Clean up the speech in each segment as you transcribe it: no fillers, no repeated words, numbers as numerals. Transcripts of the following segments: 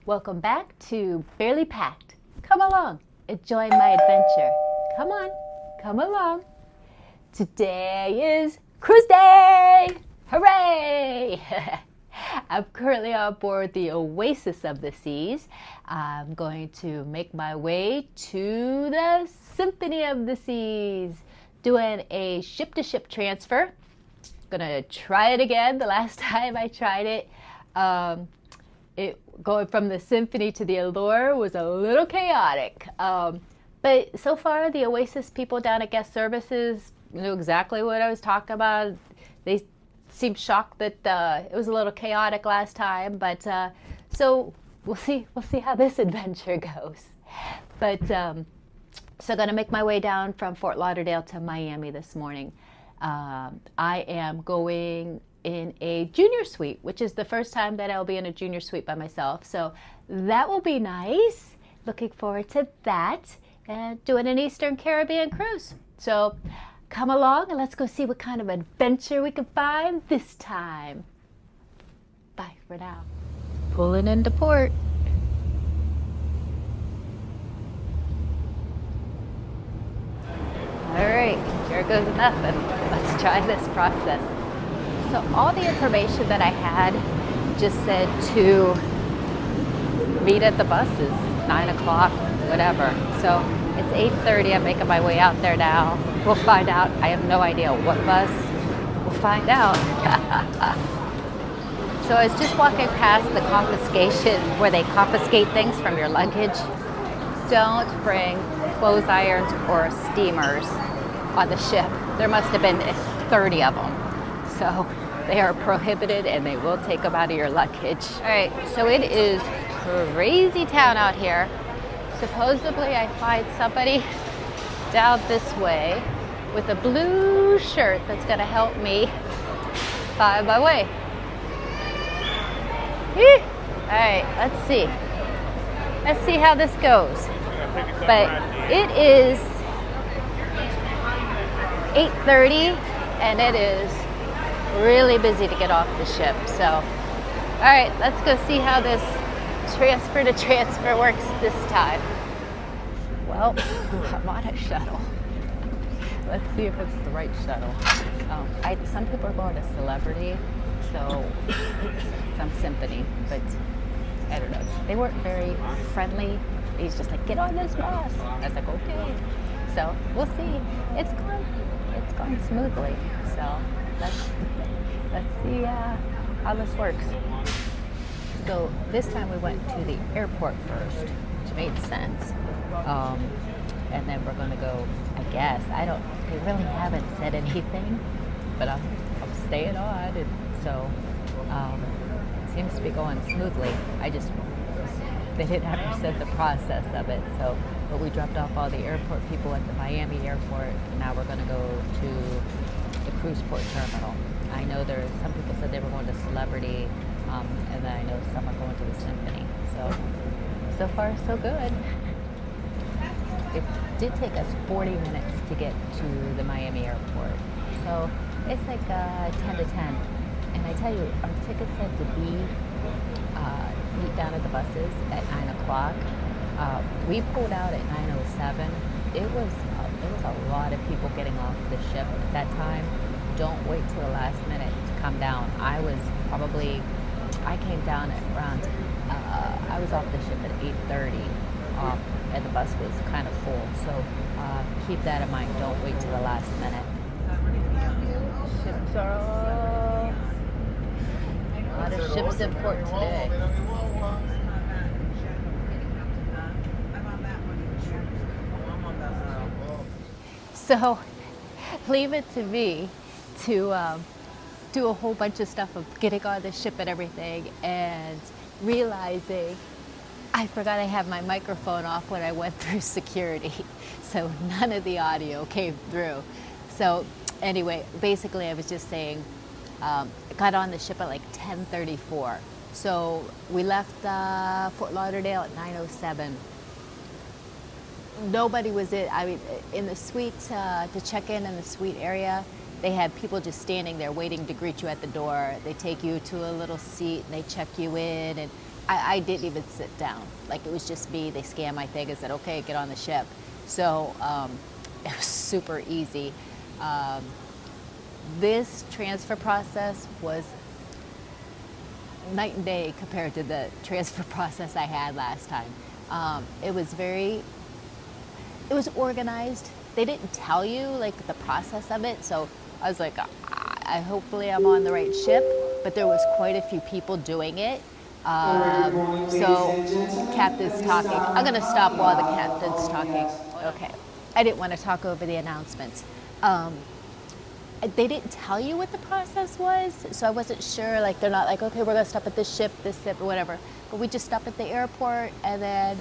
Welcome back to Barely Packed. Come along, enjoy my adventure. Come on, come along. Today is cruise day! Hooray! I'm currently on board the Oasis of the Seas. I'm going to make my way to the Symphony of the Seas, doing a ship-to-ship transfer. Gonna try it again. The last time I tried it, going from the Symphony to the Allure was a little chaotic. But so far, the Oasis people down at Guest Services knew exactly what I was talking about. They seemed shocked that it was a little chaotic last time, but so we'll see how this adventure goes. But so gonna make my way down from Fort Lauderdale to Miami this morning. I am going in a junior suite, which is the first time that I'll be in a junior suite by myself. So that will be nice. Looking forward to that. And doing an Eastern Caribbean cruise. So come along and let's go see what kind of adventure we can find this time. Bye for now. Pulling into port. All right, here goes nothing. Let's try this process. So all the information that I had just said to meet at the buses, 9 o'clock, whatever. So it's 8:30, I'm making my way out there now. We'll find out. I have no idea what bus. We'll find out. So I was just walking past the confiscation, where they confiscate things from your luggage. Don't bring clothes irons or steamers on the ship. There must have been 30 of them. So they are prohibited and they will take them out of your luggage. All right, so it is crazy town out here. Supposedly I find somebody down this way with a blue shirt that's gonna help me find my way. All right, let's see. Let's see how this goes. But it is 8:30 and it is really busy to get off the ship. So, all right, let's go see how this transfer to transfer works this time. Well, I'm on a shuttle. Let's see if it's the right shuttle. Some people are going to Celebrity, so some Symphony, but I don't know. They weren't very friendly. He's just like, get on this bus. I was like, okay. So we'll see. It's gone smoothly. So let's see how this works. So this time we went to the airport first, which made sense. And then we're gonna go, I guess, they really haven't said anything, but I'm staying on, and so it seems to be going smoothly. They didn't ever said the process of it, so, but we dropped off all the airport people at the Miami airport, and now we're gonna go to the cruise port terminal. I know some people said they were going to Celebrity, and then I know some are going to the Symphony. So far so good. It did take us 40 minutes to get to the Miami airport. So it's like 10 to 10. And I tell you, our ticket said to meet down at the buses at 9 o'clock. We pulled out at 9:07. There was a lot of people getting off the ship at that time. Don't wait till the last minute to come down. I came down at around, I was off the ship at 8:30, and the bus was kind of full. So keep that in mind. Don't wait till the last minute. Ships are all, a lot of ships in port today. So leave it to me to do a whole bunch of stuff of getting on the ship and everything, and realizing I forgot I had my microphone off when I went through security, so none of the audio came through. So anyway, basically I was just saying, got on the ship at like 10:34. So we left Fort Lauderdale at 9:07. Nobody was in the suite, to check in the suite area. They had people just standing there waiting to greet you at the door. They take you to a little seat and they check you in, and I didn't even sit down. Like, it was just me. They scanned my thing and said, okay, get on the ship. So it was super easy. This transfer process was night and day compared to the transfer process I had last time. It was organized. They didn't tell you like the process of it, so I was like, hopefully I'm on the right ship, but there was quite a few people doing it. So captain's talking. I'm gonna stop while the captain's talking. Okay. I didn't want to talk over the announcements. They didn't tell you what the process was, so I wasn't sure. Like, they're not like, okay, we're gonna stop at this ship, or whatever. But we just stopped at the airport and then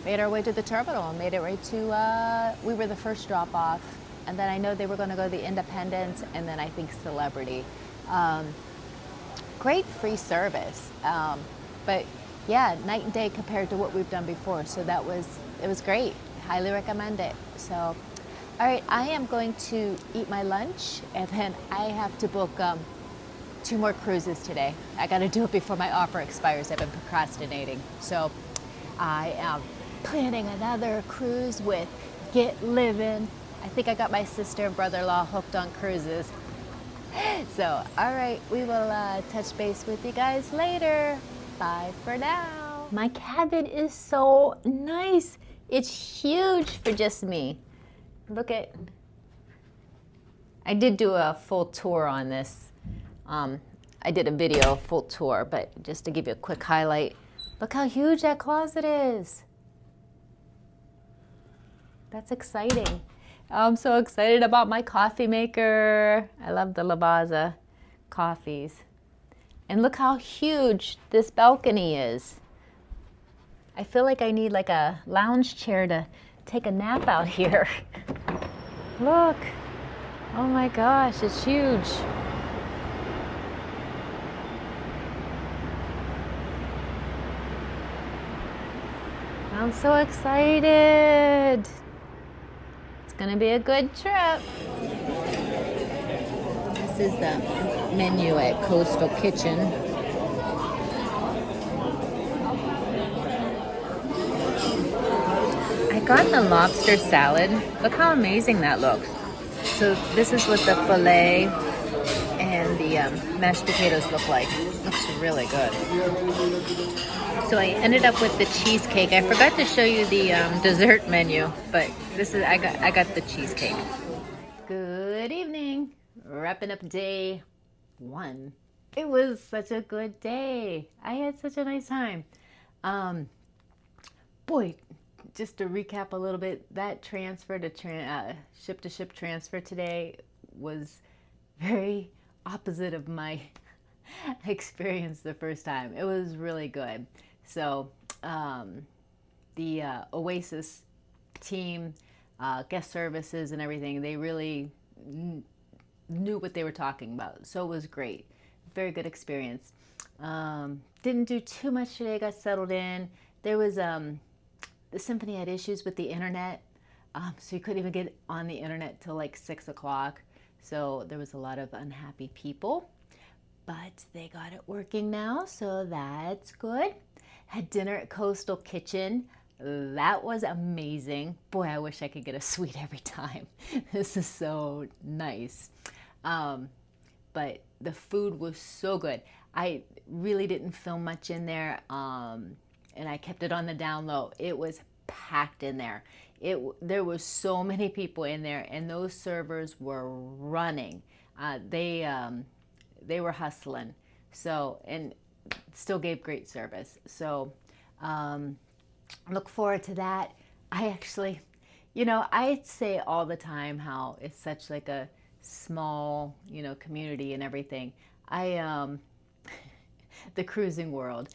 made our way to the terminal and made it right to, we were the first drop off. And then I know they were gonna go to the Independence and then I think Celebrity. Great free service. But yeah, night and day compared to what we've done before. So it was great. Highly recommend it. So, all right, I am going to eat my lunch and then I have to book 2 more cruises today. I got to do it before my offer expires. I've been procrastinating. So I am planning another cruise with Get Livin'. I think I got my sister and brother-in-law hooked on cruises. So, all right, we will touch base with you guys later. Bye for now. My cabin is so nice. It's huge for just me. Look at, I did do a full tour on this. I did a video, full tour, but just to give you a quick highlight, look how huge that closet is. That's exciting. I'm so excited about my coffee maker. I love the Lavazza coffees. And look how huge this balcony is. I feel like I need like a lounge chair to take a nap out here. Look. Oh my gosh, it's huge. I'm so excited. It's gonna be a good trip. This is the menu at Coastal Kitchen. I got the lobster salad. Look how amazing that looks. So this is what the filet and the mashed potatoes look like. Looks really good. So I ended up with the cheesecake. I forgot to show you the dessert menu, but this is I got the cheesecake. Good evening. Wrapping up day 1. It was such a good day. I had such a nice time. Boy, just to recap a little bit, that transfer to ship-to-ship transfer today was very opposite of my experience the first time. It was really good. So the Oasis team, guest services and everything, they really knew what they were talking about. So it was great. Very good experience. Didn't do too much today. Got settled in. There was the Symphony had issues with the internet, so you couldn't even get on the internet till like 6 o'clock. So there was a lot of unhappy people, but they got it working now, so that's good. Had dinner at Coastal Kitchen. That was amazing. Boy, I wish I could get a suite every time. This is so nice. But the food was so good. I really didn't film much in there, and I kept it on the down low. It was packed in there. There was so many people in there, and those servers were running. They were hustling. So, and still gave great service. So, look forward to that. I actually, I say all the time how it's such like a small, community and everything. The cruising world.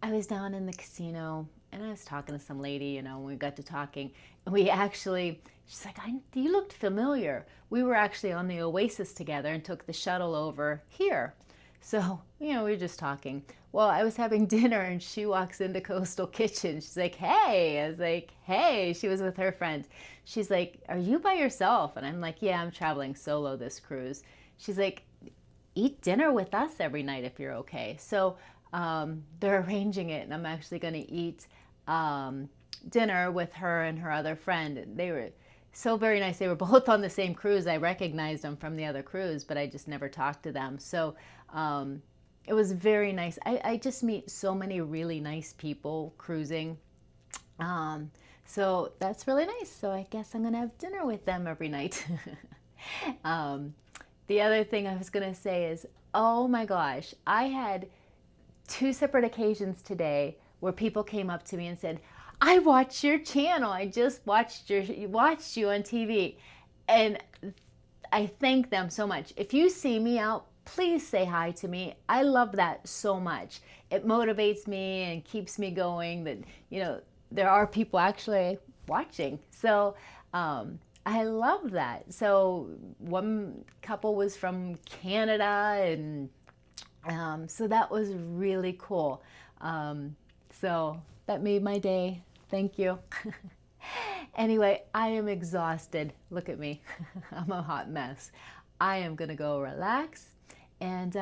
I was down in the casino and I was talking to some lady, and we got to talking, and she's like, you looked familiar. We were actually on the Oasis together and took the shuttle over here. So, we were just talking. Well, I was having dinner and she walks into Coastal Kitchen. She's like, hey. I was like, hey. She was with her friend. She's like, are you by yourself? And I'm like, yeah, I'm traveling solo this cruise. She's like, eat dinner with us every night if you're okay. So they're arranging it, and I'm actually going to eat dinner with her and her other friend. They were so very nice. They were both on the same cruise. I recognized them from the other cruise, but I just never talked to them. So it was very nice. I just meet so many really nice people cruising. So that's really nice. So I guess I'm going to have dinner with them every night. The other thing I was going to say is, oh my gosh, I had 2 separate occasions today where people came up to me and said, I watched your channel. I just watched you on TV. And I thank them so much. If you see me out, please say hi to me. I love that so much. It motivates me and keeps me going that, you know, there are people actually watching. So I love that. So one couple was from Canada, and so that was really cool. So that made my day. Thank you. Anyway, I am exhausted. Look at me. I'm a hot mess. I am going to go relax and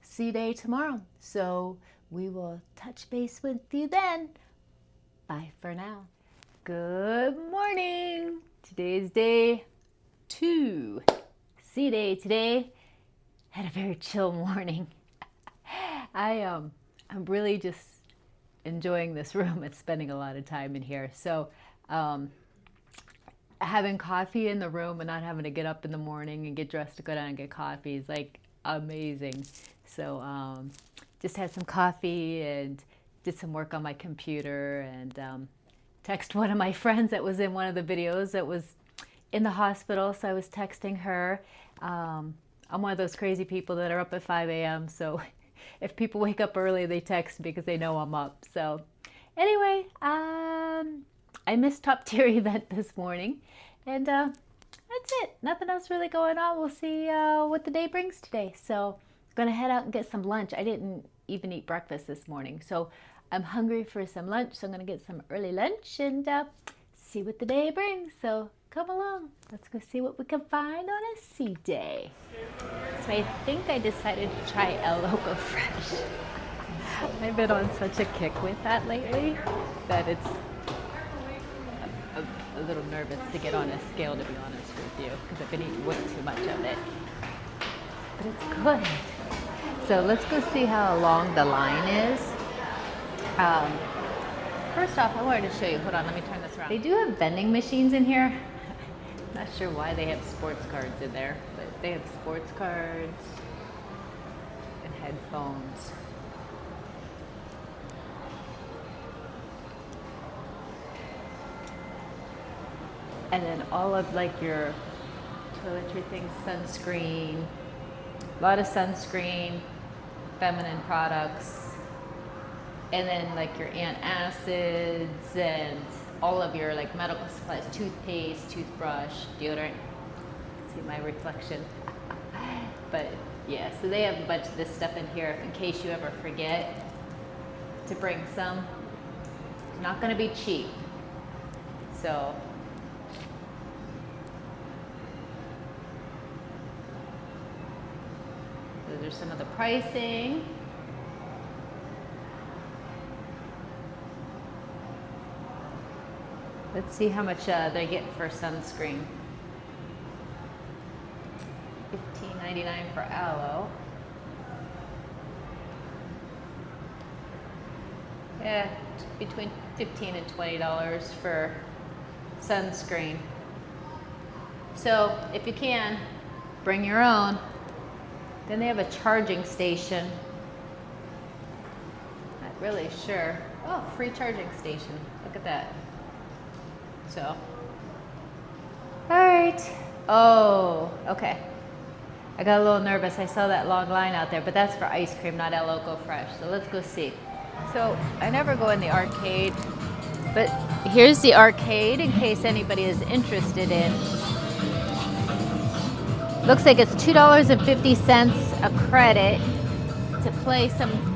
see day tomorrow. So we will touch base with you then. Bye for now. Good morning. Today's day 2. Sea day today. Had a very chill morning. I'm really just enjoying this room and spending a lot of time in here. So having coffee in the room and not having to get up in the morning and get dressed to go down and get coffee is like amazing. So just had some coffee and did some work on my computer, and text one of my friends that was in one of the videos that was in the hospital. So I was texting her. I'm one of those crazy people that are up at 5 a.m. So if people wake up early, they text because they know I'm up. So anyway, I missed top tier event this morning, and that's it. Nothing else really going on. We'll see what the day brings today. So I'm gonna head out and get some lunch. I didn't even eat breakfast this morning, so I'm hungry for some lunch. So I'm gonna get some early lunch and see what the day brings. So come along. Let's go see what we can find on a sea day. So I think I decided to try El Loco Fresh. I've been on such a kick with that lately that it's a little nervous to get on a scale, to be honest with you, because I've been eating way too much of it. But it's good. So let's go see how long the line is. First off, I wanted to show you. Hold on, let me turn this around. They do have vending machines in here. Not sure why they have sports cards in there, but they have sports cards and headphones. And then all of like your toiletry things, sunscreen, a lot of sunscreen, feminine products, and then like your antacids and all of your like medical supplies, toothpaste, toothbrush, deodorant. See my reflection. But yeah, so they have a bunch of this stuff in here in case you ever forget to bring some. It's not going to be cheap. So those are some of the pricing. Let's see how much they get for sunscreen. $15.99 for aloe. Yeah, between $15 and $20 for sunscreen. So if you can, bring your own. Then they have a charging station. Not really sure. Oh, free charging station. Look at that. So, all right. Oh, okay. I got a little nervous. I saw that long line out there, but that's for ice cream, not El Loco Fresh. So let's go see. So I never go in the arcade, but here's the arcade in case anybody is interested in. Looks like it's $2.50 a credit to play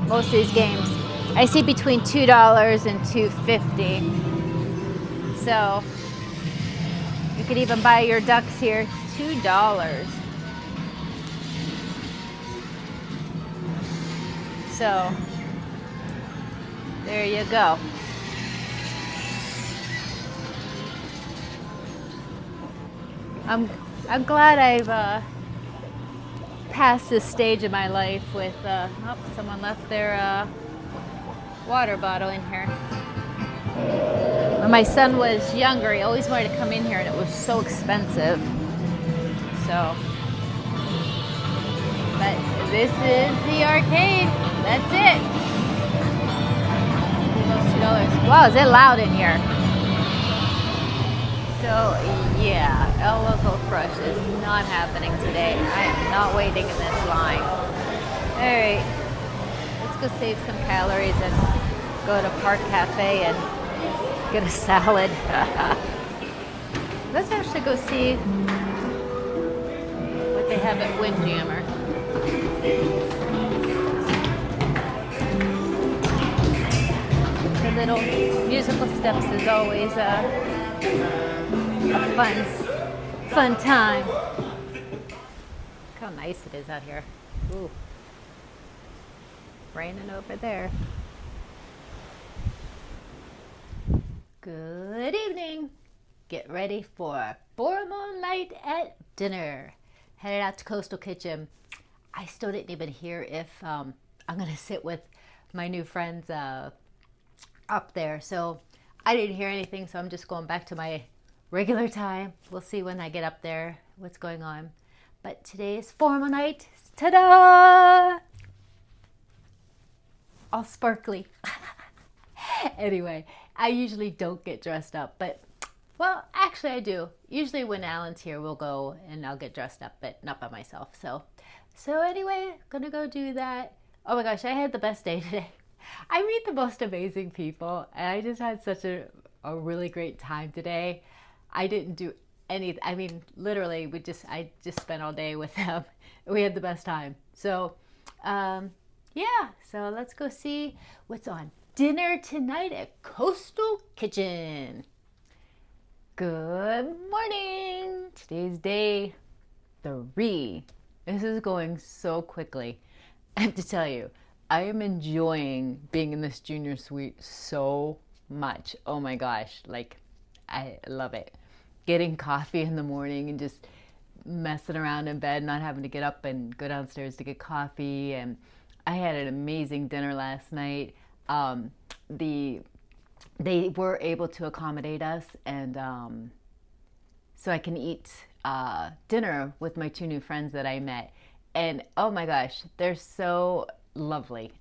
most of these games. I see between $2 and $2.50. So you could even buy your ducks here, $2. So there you go. I'm glad I've passed this stage of my life with, oh, someone left their water bottle in here. When my son was younger, he always wanted to come in here and it was so expensive. So, but this is the arcade. That's it. $2. Wow, is it loud in here? So yeah, El Loco Fresh is not happening today. I am not waiting in this line. All right, let's go save some calories and go to Park Cafe and get a salad. Let's actually go see what they have at Windjammer. The little musical steps is always a fun time. Look how nice it is out here. Ooh. Raining over there. Good evening. Get ready for formal night at dinner. Headed out to Coastal Kitchen. I still didn't even hear if I'm gonna sit with my new friends up there. So I didn't hear anything, so I'm just going back to my regular time. We'll see when I get up there what's going on. But today is formal night. Ta-da! All sparkly. Anyway, I usually don't get dressed up, but well, actually I do. Usually when Alan's here, we'll go and I'll get dressed up, but not by myself. So anyway, gonna go do that. Oh my gosh, I had the best day today. I meet the most amazing people, and I just had such a really great time today. I didn't do anything. I mean, literally, I just spent all day with them. We had the best time. So, yeah. So let's go see what's on dinner tonight at Coastal Kitchen. Good morning. Today's day 3. This is going so quickly. I have to tell you, I am enjoying being in this junior suite so much. Oh my gosh, like I love it. Getting coffee in the morning and just messing around in bed, not having to get up and go downstairs to get coffee. And I had an amazing dinner last night. They were able to accommodate us, and so I can eat dinner with my 2 new friends that I met. And oh my gosh, they're so lovely.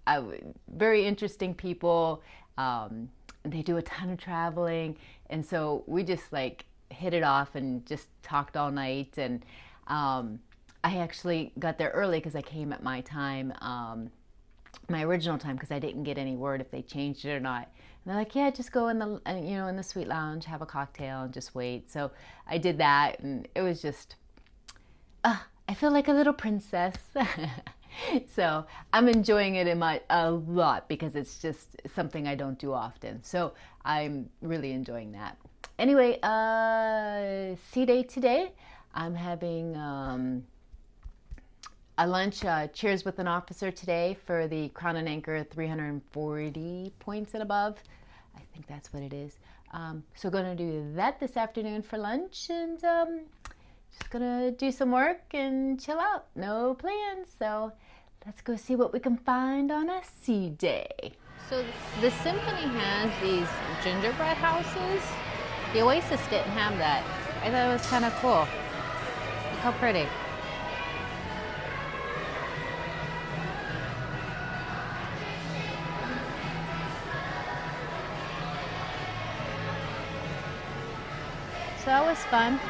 Very interesting people. They do a ton of traveling, and so we just like hit it off and just talked all night. And I actually got there early because I came at my time, my original time, because I didn't get any word if they changed it or not. And they're like, yeah, just go in the in the suite lounge, have a cocktail, and just wait. So I did that, and it was just, I feel like a little princess. So I'm enjoying it a lot because it's just something I don't do often. So I'm really enjoying that. Anyway, sea day today. I'm having a lunch, Cheers with an Officer today for the Crown and Anchor 340 points and above. I think that's what it is. So going to do that this afternoon for lunch, and just going to do some work and chill out. No plans. So let's go see what we can find on a sea day. So the Symphony has these gingerbread houses. The Oasis didn't have that. I thought it was kind of cool. Look how pretty. So that was fun.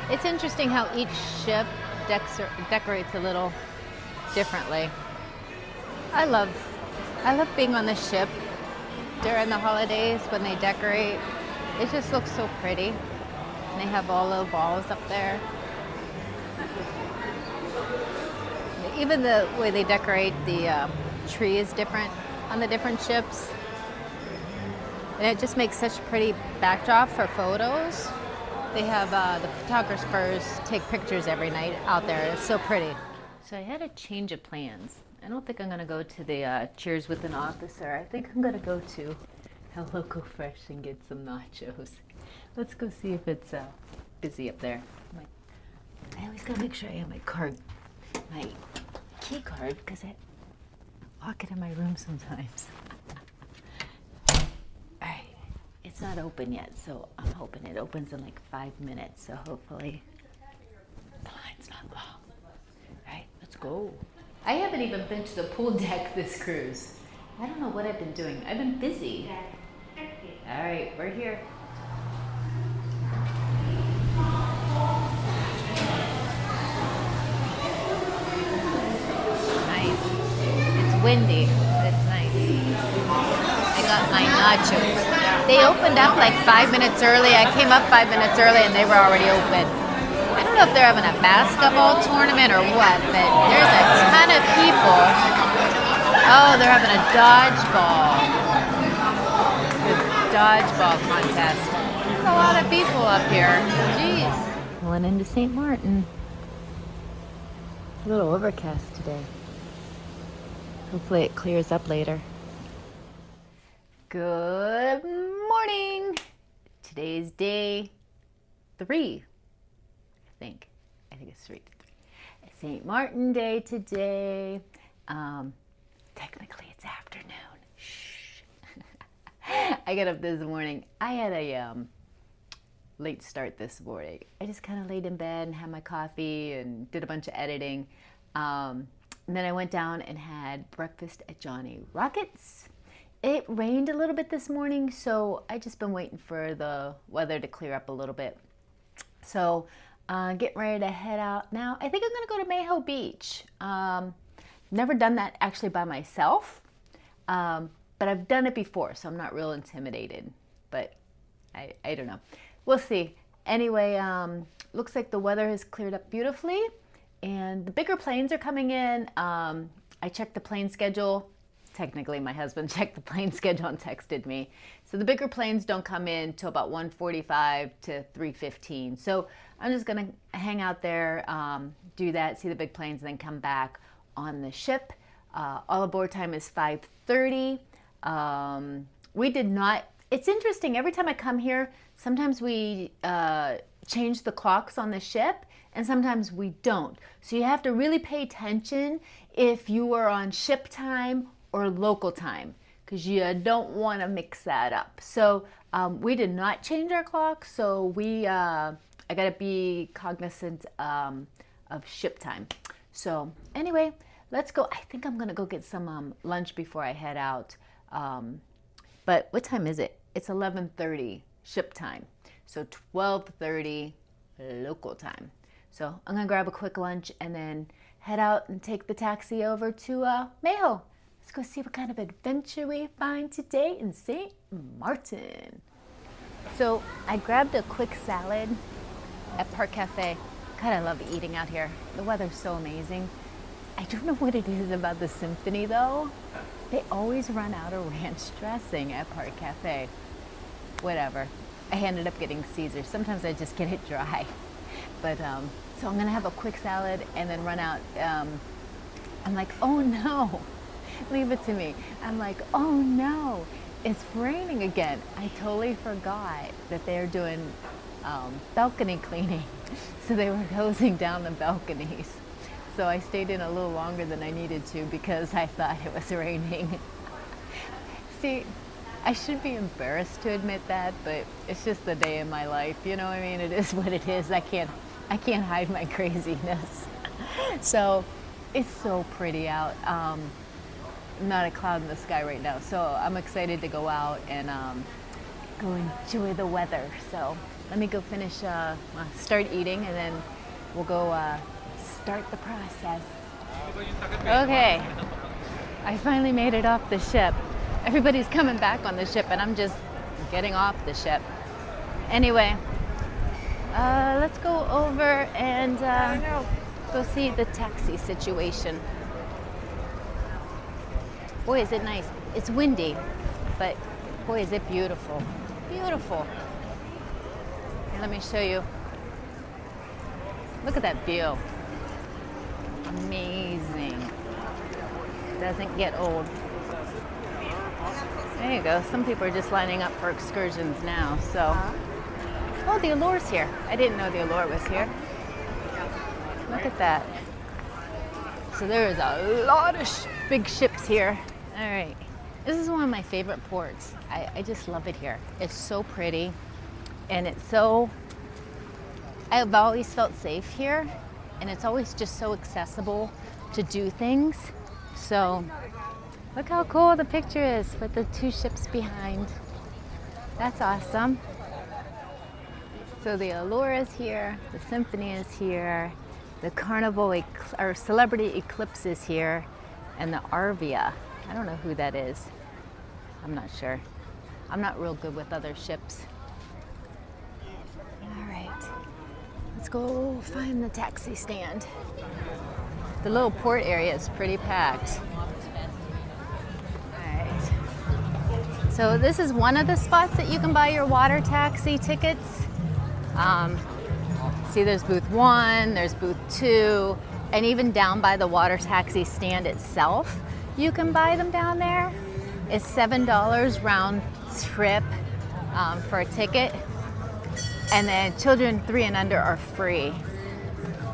It's interesting how each ship decorates a little differently. I love being on the ship during the holidays when they decorate. It just looks so pretty. And they have all the balls up there. Even the way they decorate the tree is different on the different ships. And it just makes such a pretty backdrop for photos. They have the photographers take pictures every night out there. It's so pretty. So I had a change of plans. I don't think I'm gonna go to the Cheers with an Officer. I think I'm gonna go to El Loco Fresh and get some nachos. Let's go see if it's busy up there. I always gotta make sure I have my key card, because I lock it in my room sometimes. Alright, it's not open yet, so I'm hoping it opens in like 5 minutes, so hopefully the line's not long. Alright, let's go. I haven't even been to the pool deck this cruise. I don't know what I've been doing. I've been busy. Alright, we're here. Nice. It's windy, but it's nice. I got my nachos. They opened up like 5 minutes early. I came up 5 minutes early and they were already open. I don't know if they're having a basketball tournament or what, but there's a ton of people. Oh, they're having a dodgeball. Dodgeball contest. There's a lot of people up here. Jeez. Pulling into St. Maarten. It's a little overcast today. Hopefully it clears up later. Good morning. Today's day 3. I think it's 3. St. Maarten Day today. Technically it's afternoon. I got up this morning. I had a late start this morning. I just kind of laid in bed and had my coffee and did a bunch of editing. And then I went down and had breakfast at Johnny Rockets. It rained a little bit this morning, so I just been waiting for the weather to clear up a little bit. So getting ready to head out now. I think I'm gonna go to Maho Beach. Never done that actually by myself. But I've done it before, so I'm not real intimidated. But I don't know. We'll see. Anyway, looks like the weather has cleared up beautifully. And the bigger planes are coming in. I checked the plane schedule. Technically, my husband checked the plane schedule and texted me. So the bigger planes don't come in till about 1:45 to 3:15. So I'm just going to hang out there, do that, see the big planes, and then come back on the ship. All aboard time is 5:30. We did not, it's interesting, every time I come here, sometimes we change the clocks on the ship and sometimes we don't. So you have to really pay attention if you are on ship time or local time, because you don't want to mix that up. So we did not change our clock, so I got to be cognizant of ship time. So anyway, let's go. I think I'm going to go get some lunch before I head out. But what time is it? It's 11:30 ship time. So 12:30 local time. So I'm going to grab a quick lunch and then head out and take the taxi over to Maho. Let's go see what kind of adventure we find today in St. Maarten. So I grabbed a quick salad at Park Cafe. God, I love eating out here. The weather's so amazing. I don't know what it is about the Symphony though. They always run out of ranch dressing at Park Cafe. Whatever. I ended up getting Caesar. Sometimes I just get it dry. But so I'm gonna have a quick salad and then run out. I'm like, oh no, leave it to me. I'm like, oh no, it's raining again. I totally forgot that they're doing balcony cleaning. So they were hosing down the balconies. So I stayed in a little longer than I needed to because I thought it was raining. See, I should be embarrassed to admit that, but it's just the day in my life. You know what I mean? It is what it is. I can't hide my craziness. So it's so pretty out. Not a cloud in the sky right now. So I'm excited to go out and go enjoy the weather. So let me go finish, start eating, and then we'll go start the process. Okay, I finally made it off the ship. Everybody's coming back on the ship and I'm just getting off the ship. Anyway, let's go over and go see the taxi situation. Boy, is it nice. It's windy, but boy, is it beautiful. Beautiful. Here, let me show you. Look at that view. Amazing. Doesn't get old. There you go. Some people are just lining up for excursions now. So, oh, the Allure's here. I didn't know the Allure was here. Look at that. So there is a lot of big ships here. All right. This is one of my favorite ports. I just love it here. It's so pretty, and it's so, I've always felt safe here, and it's always just so accessible to do things. So look how cool the picture is with the two ships behind. That's awesome. So the Allure is here, the Symphony is here, the Carnival or Celebrity Eclipse is here, and the Arvia. I don't know who that is. I'm not sure. I'm not real good with other ships. All right, let's go find the taxi stand. The little port area is pretty packed. All right. So this is one of the spots that you can buy your water taxi tickets. See, there's booth 1, there's booth 2, and even down by the water taxi stand itself, you can buy them down there. It's $7 round trip for a ticket, and then children 3 and under are free.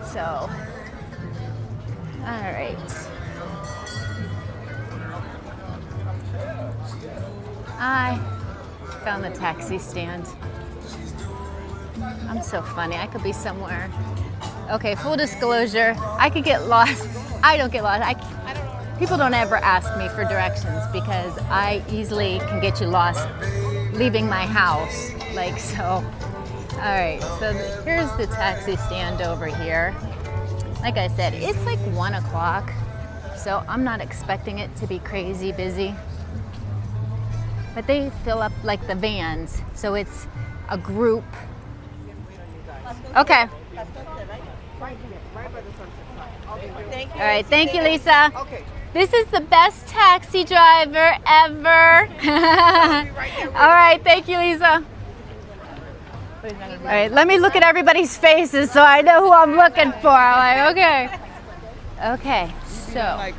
So, all right. I found the taxi stand. I'm so funny. I could be somewhere. Okay, full disclosure, I could get lost. I don't get lost. People don't ever ask me for directions because I easily can get you lost leaving my house. Like so. All right, so here's the taxi stand over here. Like I said, it's like 1 o'clock, so I'm not expecting it to be crazy busy. But they fill up like the vans, so it's a group. Okay. All right, thank you, Lisa. Okay. This is the best taxi driver ever. All right, thank you, Lisa. All right, let me look at everybody's faces so I know who I'm looking for. I'm like, okay. Okay, so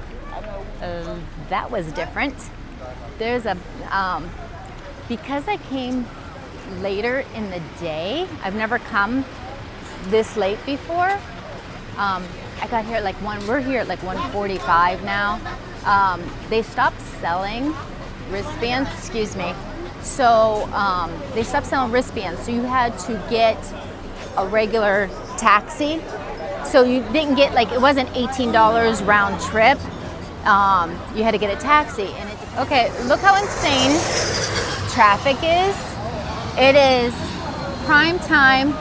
that was different. There's a, because I came later in the day, I've never come this late before. I got here at like we're here at like 1:45 now. They stopped selling wristbands, excuse me. So they stopped selling wristbands. So you had to get a regular taxi. So you didn't get like, it wasn't $18 round trip. You had to get a taxi. And okay, look how insane traffic is. It is prime time,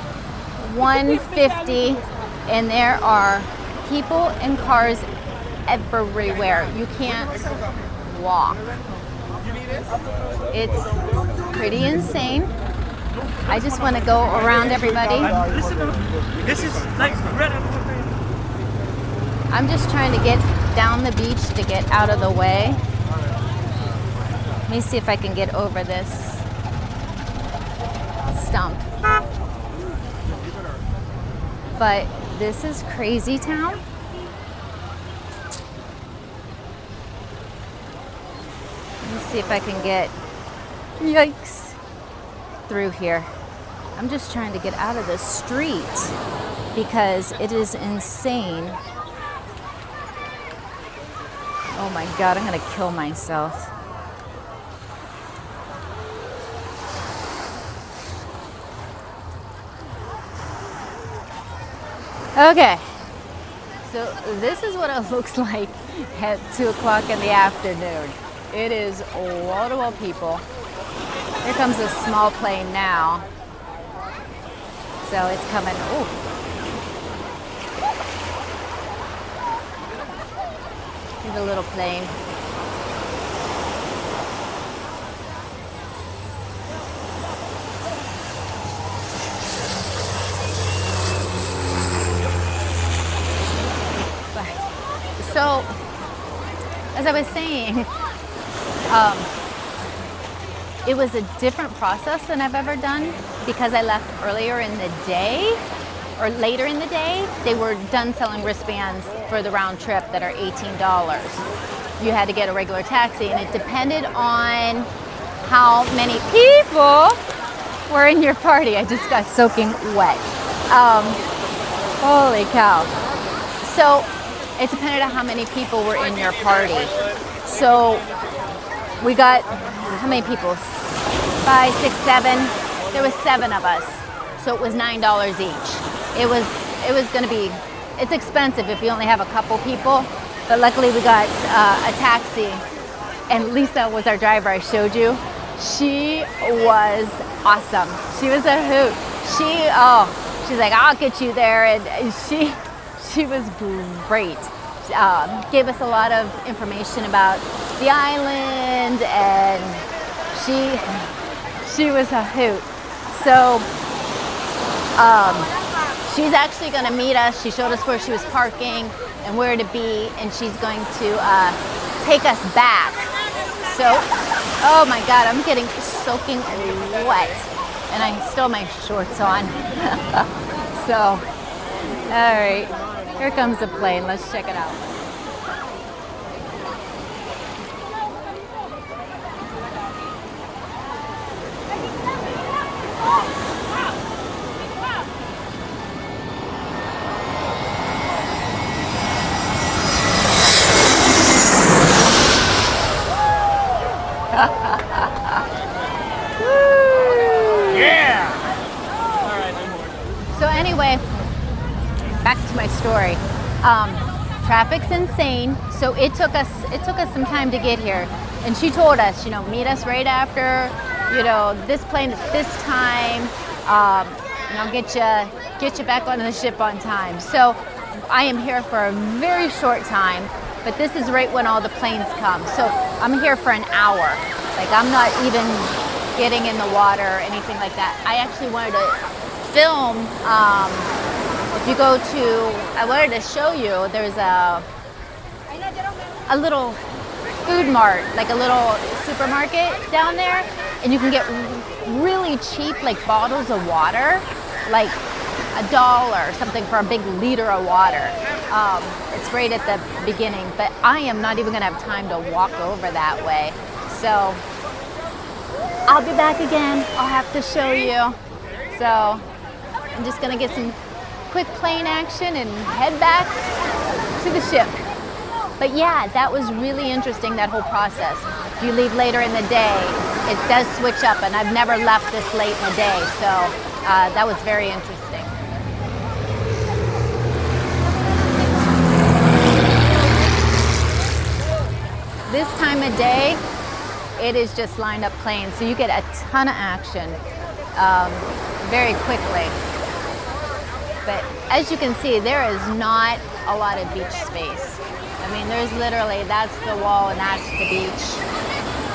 1:50, and there are people and cars everywhere. You can't walk. It's pretty insane. I just want to go around everybody. This is like red. I'm just trying to get down the beach to get out of the way. Let me see if I can get over this stump. But this is crazy town. Let me see if I can get, yikes, through here. I'm just trying to get out of the street because it is insane. Oh my God, I'm gonna kill myself. Okay, so this is what it looks like at 2 o'clock in the afternoon. It is wall-to-wall people. Here comes a small plane now. So it's coming, ooh. Here's a little plane. So, as I was saying, it was a different process than I've ever done because I left earlier in the day or later in the day. They were done selling wristbands for the round trip that are $18. you had to get a regular taxi, and it depended on how many people were in your party. I just got soaking wet. Holy cow. So it depended on how many people were in your party. So we got, how many people? 5, 6, 7. There was 7 of us. So it was $9 each. It was going to be, it's expensive if you only have a couple people. But luckily we got a taxi, and Lisa was our driver I showed you. She was awesome. She was a hoot. She's like, I'll get you there, and she was great. Gave us a lot of information about the island, and she was a hoot. So she's actually going to meet us. She showed us where she was parking and where to be, and she's going to take us back. So, oh my God, I'm getting soaking wet, and I still have my shorts on. So, all right, here comes the plane. Let's check it out. So anyway, back to my story. Traffic's insane, so it took us some time to get here. And she told us, meet us right after, this plane at this time, and I'll get you back onto the ship on time. So I am here for a very short time, but this is right when all the planes come. So I'm here for an hour. Like, I'm not even getting in the water or anything like that. I actually wanted to film, if you go to, I wanted to show you, there's a little food mart, like a little supermarket down there, and you can get really cheap, like bottles of water, like $1 or something for a big liter of water. It's right at the beginning, but I am not even gonna have time to walk over that way. So I'll be back again. I'll have to show you. So I'm just gonna get some quick plane action and head back to the ship. But yeah, that was really interesting, that whole process. If you leave later in the day, it does switch up, and I've never left this late in the day, so that was very interesting. This time of day, it is just lined up planes, so you get a ton of action very quickly. But as you can see, there is not a lot of beach space. I mean, there's literally, that's the wall and that's the beach.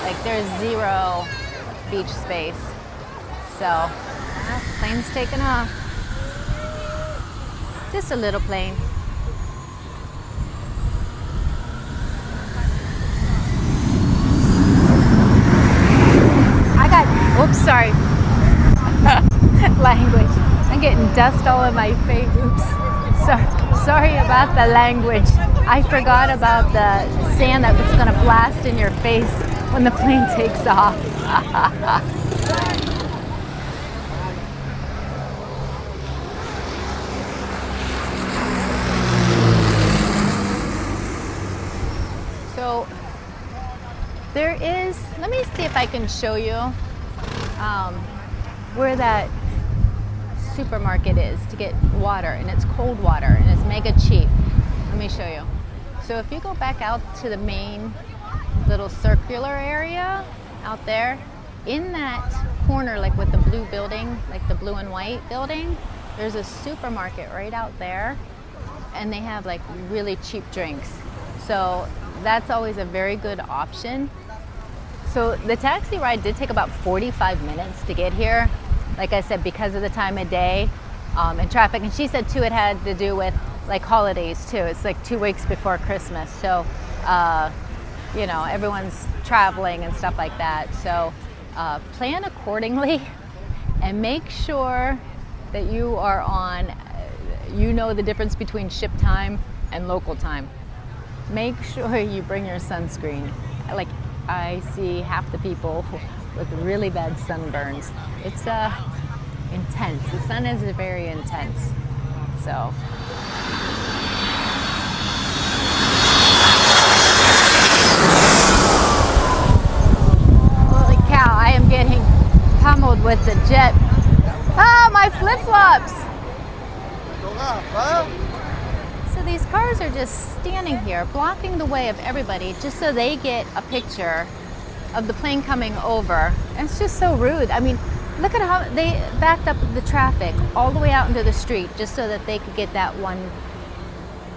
Like, there's zero beach space. So, plane's taking off. Just a little plane. Oops, sorry. Language. I'm getting dust all in my face. Oops. Sorry about the language. I forgot about the sand that was going to blast in your face when the plane takes off. So there is, let me see if I can show you where that supermarket is to get water, and it's cold water and it's mega cheap. Let me show you. So if you go back out to the main little circular area out there, in that corner, like with the blue building, like the blue and white building, there's a supermarket right out there, and they have like really cheap drinks. So that's always a very good option. So the taxi ride did take about 45 minutes to get here. Like I said, because of the time of day and traffic. And she said too, it had to do with like holidays too. It's like 2 weeks before Christmas. So, everyone's traveling and stuff like that. So plan accordingly and make sure that you are on, the difference between ship time and local time. make sure you bring your sunscreen. Like, I see half the people with really bad sunburns. It's intense. The sun is very intense. So. Holy cow, I am getting pummeled with the jet. Ah, my flip-flops! So these cars are just standing here, blocking the way of everybody just so they get a picture of the plane coming over. And it's just so rude. I mean, look at how they backed up the traffic all the way out into the street just so that they could get that one.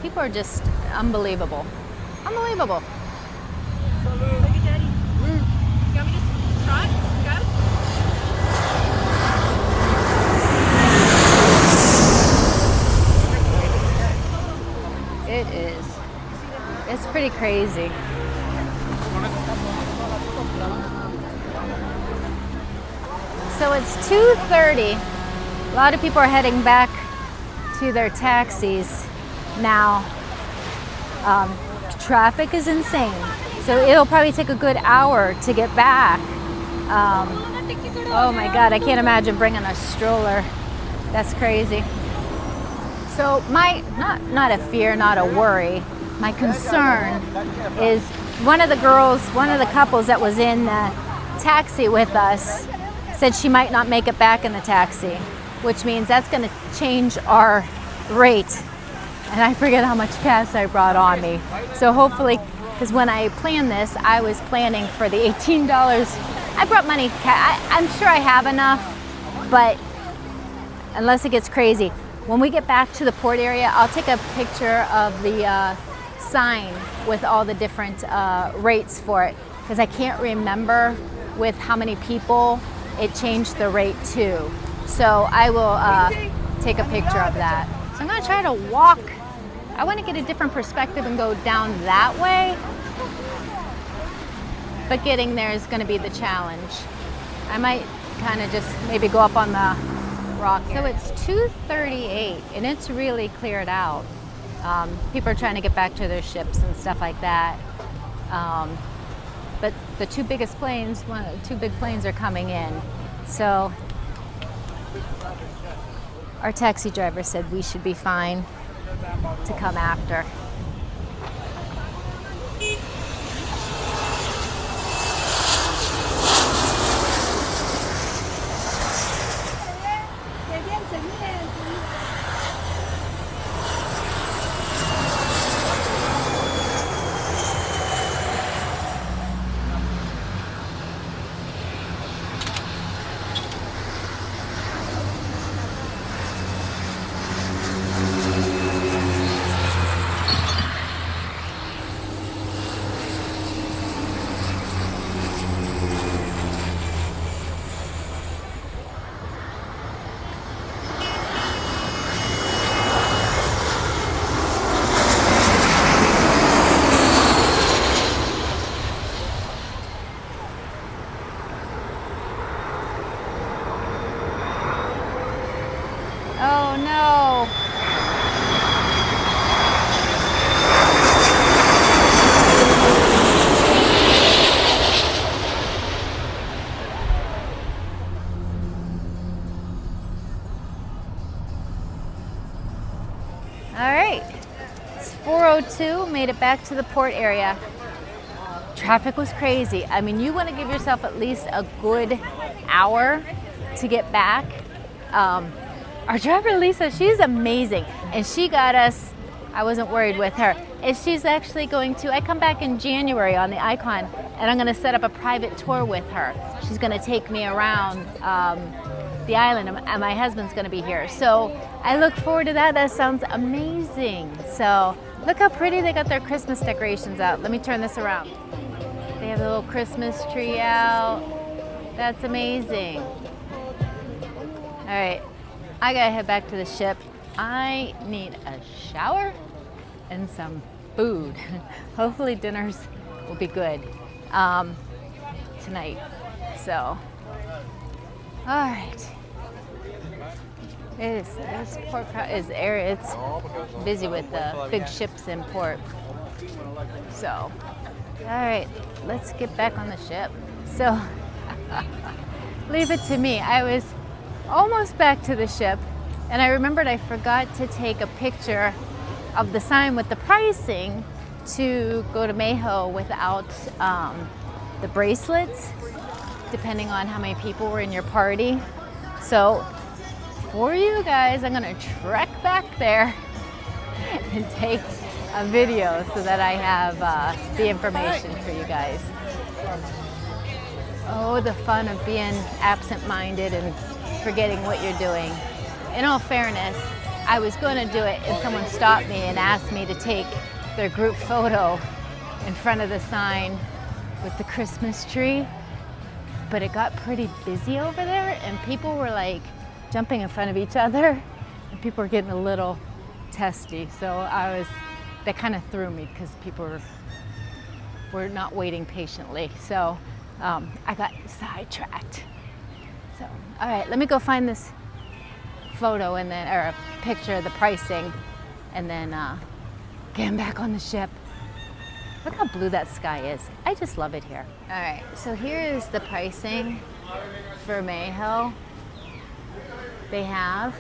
People are just unbelievable. Unbelievable. Look at Daddy. You want me to try? Go. It is. It's pretty crazy. So it's 2:30. A lot of people are heading back to their taxis now. Traffic is insane. So it'll probably take a good hour to get back. Oh my God, I can't imagine bringing a stroller. That's crazy. So not a fear, not a worry. My concern is one of the couples that was in the taxi with us said she might not make it back in the taxi, which means that's going to change our rate. And I forget how much cash I brought on me. So hopefully, because when I planned this, I was planning for the $18. I brought money. I'm sure I have enough, but unless it gets crazy. When we get back to the port area, I'll take a picture of the sign with all the different rates for it, because I can't remember with how many people it changed the rate to. So I will take a picture of that. So I'm gonna try to walk. I wanna get a different perspective and go down that way, but getting there is gonna be the challenge. I might kind of just maybe go up on the rock. So it's 2:38 and it's really cleared out. People are trying to get back to their ships and stuff like that. But the two big planes are coming in. So our taxi driver said we should be fine to come after. Oh no. All right, it's 4:02, made it back to the port area. Traffic was crazy. I mean, you want to give yourself at least a good hour to get back. Our driver, Lisa, she's amazing. And she got us, I wasn't worried with her. And she's actually going to, I come back in January on the Icon, and I'm going to set up a private tour with her. She's going to take me around the island, and my husband's going to be here. So I look forward to that. That sounds amazing. So look how pretty they got their Christmas decorations out. Let me turn this around. They have a little Christmas tree out. That's amazing. All right. I gotta head back to the ship. I need a shower and some food. Hopefully dinners will be good tonight. So, all right. This port is area. It's busy with the big ships in port. So, all right, let's get back on the ship. So, leave it to me. I was almost back to the ship, and I remembered I forgot to take a picture of the sign with the pricing to go to Maho without the bracelets, depending on how many people were in your party. So for you guys, I'm gonna trek back there and take a video so that I have the information for you guys. Oh, the fun of being absent-minded and forgetting what you're doing. In all fairness, I was going to do it if someone stopped me and asked me to take their group photo in front of the sign with the Christmas tree, but it got pretty busy over there and people were like jumping in front of each other and people were getting a little testy. So that kind of threw me because people were not waiting patiently. So I got sidetracked. So, all right, let me go find this photo and then, or a picture of the pricing, and then get him back on the ship. Look how blue that sky is. I just love it here. All right, so here is the pricing for Maho they have.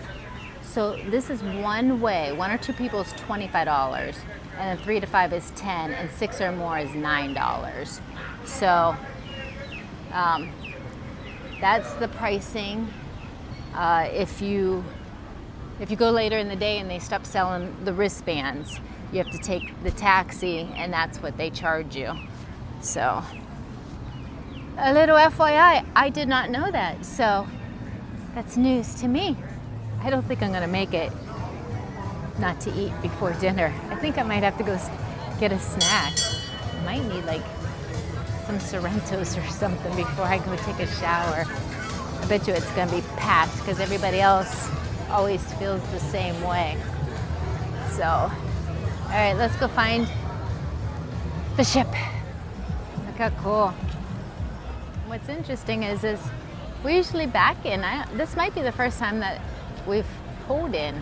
So this is one way, 1 or 2 people is $25, and then 3 to 5 is $10, and 6 or more is $9. So that's the pricing. If you go later in the day and they stop selling the wristbands, you have to take the taxi, and that's what they charge you. So a little FYI, I did not know that, so that's news to me. I don't think I'm gonna make it not to eat before dinner. I think I might have to go get a snack. I might need like some Sorrentos or something before I go take a shower. I bet you it's gonna be packed because everybody else always feels the same way. So, all right, let's go find the ship. Look how cool. What's interesting is we usually back in. This might be the first time that we've pulled in.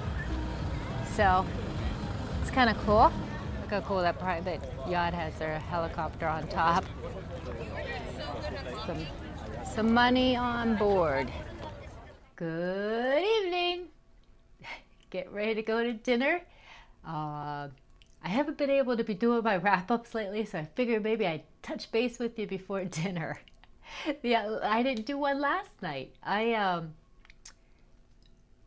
So it's kind of cool. Look how cool that private yacht has their helicopter on top. Some money on board. Good evening. Get ready to go to dinner. I haven't been able to be doing my wrap-ups lately, so I figured maybe I'd touch base with you before dinner. Yeah, I didn't do one last night.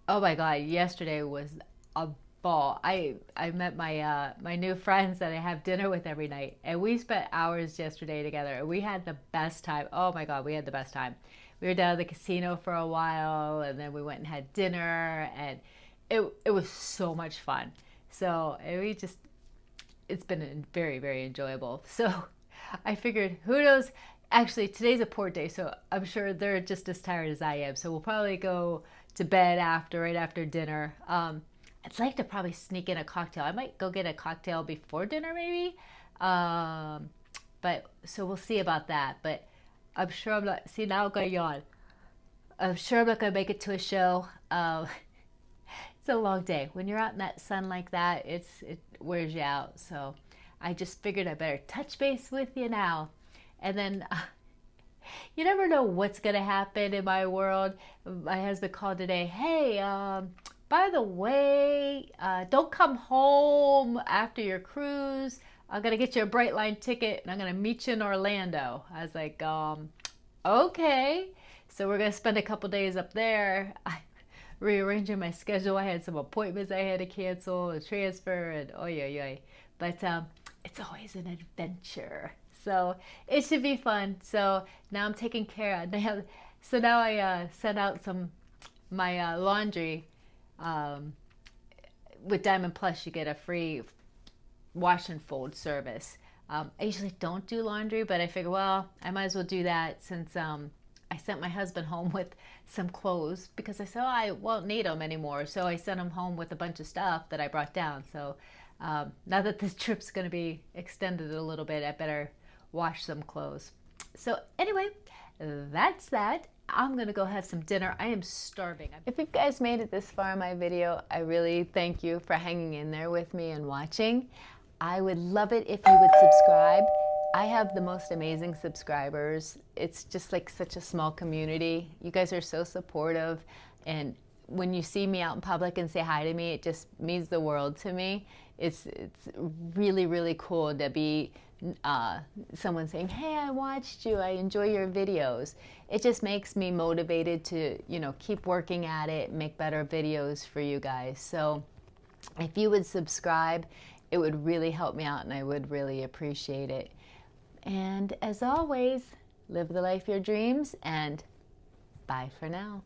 Oh my God, yesterday was a ball. I met my new friends that I have dinner with every night, and we spent hours yesterday together, and we had the best time. Oh my God, we had the best time. We were down at the casino for a while, and then we went and had dinner, and it was so much fun. So it's been very, very enjoyable. So I figured, who knows? Actually, today's a port day, so I'm sure they're just as tired as I am. So we'll probably go to bed right after dinner. I'd like to probably sneak in a cocktail. I might go get a cocktail before dinner, maybe. But so we'll see about that. But I'm sure I'm not. See, now I'm gonna yawn. I'm sure I'm not gonna make it to a show. It's a long day. When you're out in that sun like that, it wears you out. So I just figured I better touch base with you now. And then you never know what's going to happen in my world. My husband called today. Hey, by the way, don't come home after your cruise. I'm going to get you a Brightline ticket and I'm going to meet you in Orlando. I was like, okay. So we're going to spend a couple days up there. Rearranging my schedule. I had some appointments I had to cancel, a transfer, and oy. But it's always an adventure. So it should be fun. So now I'm taking care of. So now I sent out my laundry. With Diamond Plus, you get a free wash and fold service. I usually don't do laundry, but I figure, well, I might as well do that since I sent my husband home with some clothes because I said, I won't need them anymore. So I sent him home with a bunch of stuff that I brought down. So now that this trip's going to be extended a little bit, I better wash some clothes. So anyway, that's that. I'm going to go have some dinner. I am starving. If you guys made it this far in my video, I really thank you for hanging in there with me and watching. I would love it if you would subscribe. I have the most amazing subscribers. It's just like such a small community. You guys are so supportive, and when you see me out in public and say hi to me, it just means the world to me. It's really, really cool to be someone saying, hey, I watched you, I enjoy your videos. It just makes me motivated to, keep working at it, make better videos for you guys. So if you would subscribe, it would really help me out and I would really appreciate it. And as always, live the life of your dreams, and bye for now.